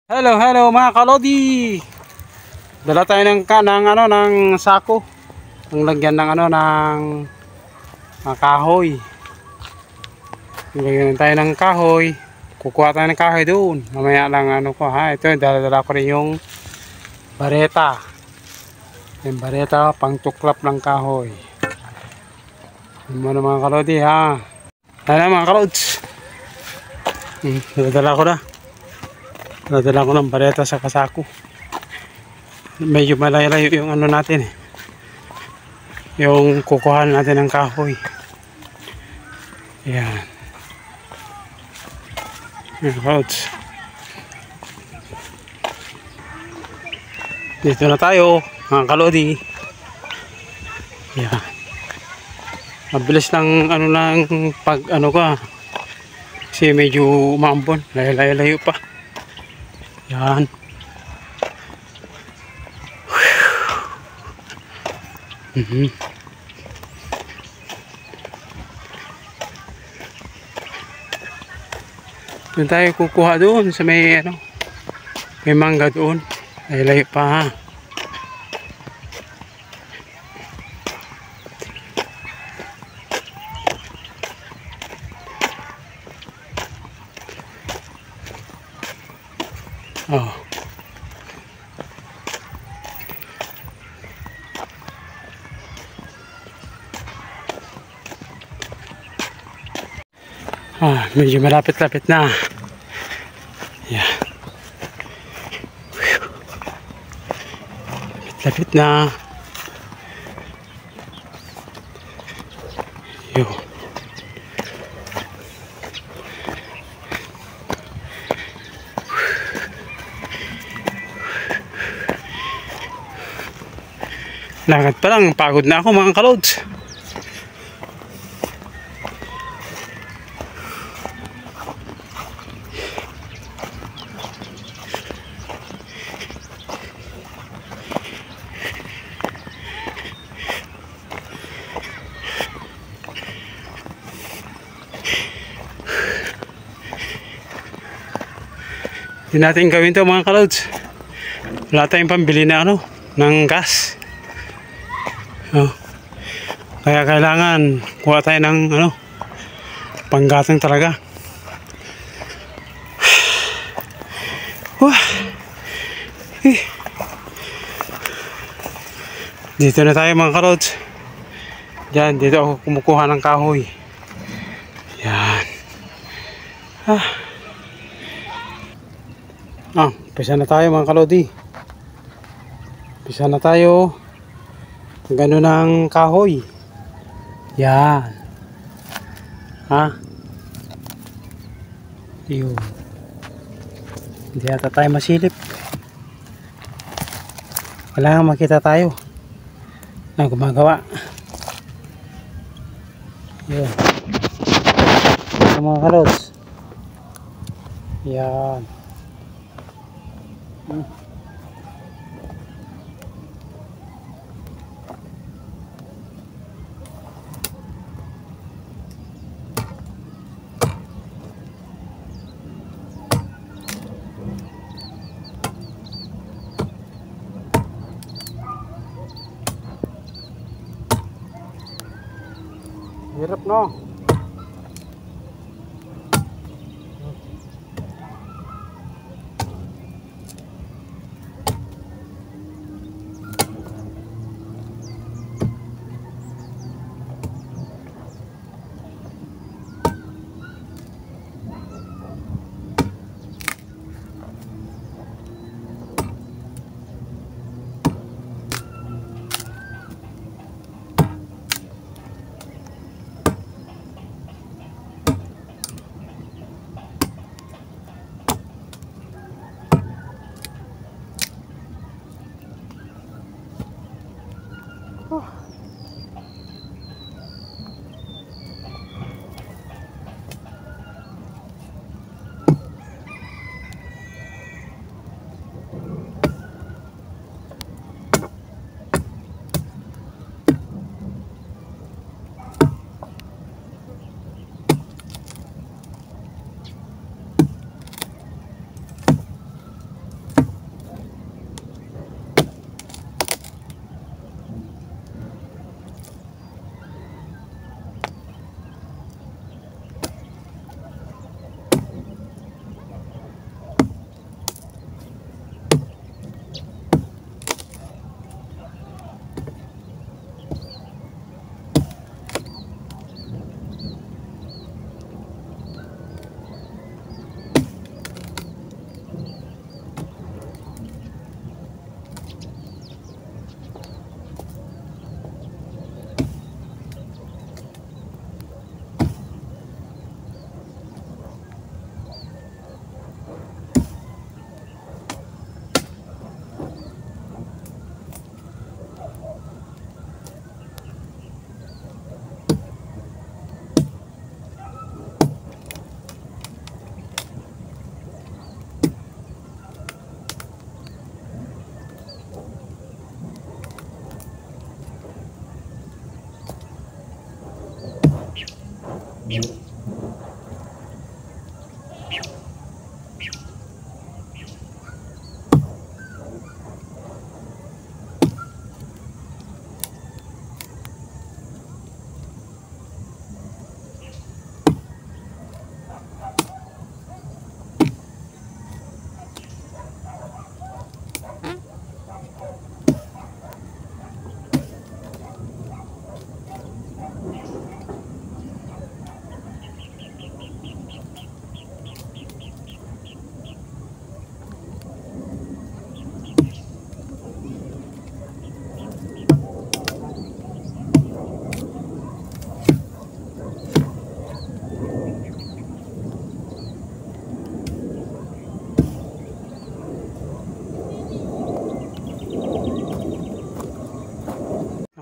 Hello mga kalodi. Dala tayo ng sako. Ang lagyan ng kahoy. Lagyan tayo ng kahoy. Kukuha tayo ng kahoy doon. Mamaya lang ito dala ko rin yung bareta. Yung bareta pang tuklap ng kahoy. Ano mga kalodi ha. Ayan mga kalods. Dala ko na. Nadala ko ng bareta sa kasako. Medyo malayo yung natin yung kukuhaan natin ng kahoy. Yan. Dito na tayo mga kalodi. Yan. Mabilis lang lang pag ka. Kasi medyo umambon. Layo pa. Yan. Doon tayo kukuha doon sa may may mangga doon. Layo pa ha. Oh. Medyo malapit-lapit na. Yeah. Lapit na. Yo. Lakad pa lang, pagod na ako mga kalods. Hindi natin gawin to mga kalods. Wala tayong pambili na ng gas. Kaya kailangan kuha tayo ng panggatong talaga. Dito na tayo mga kalods. Diyan, dito ako kumukuha ng kahoy. Yan. Pisa na tayo mga kalodi. Pisa na tayo. Gano'n ng kahoy. Yan. Yun. Hindi yata tayo masilip. Kailangan makita tayo na gumagawa. Yun. Mga kalods. Yan. Hirap no.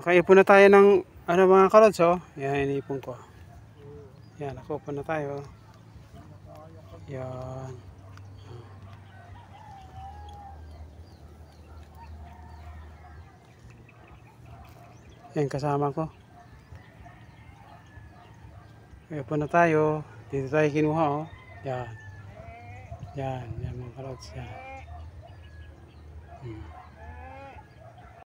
Nakaipon na tayo ng ano mga kalods, oh. Yan, inipon ko. Yan, nakaupon na tayo. Yan. Yan, kasama ko. Nakaipon na tayo. Dito tayo kinuha, oh. Yan. Yan, yan mga kalods. Yan.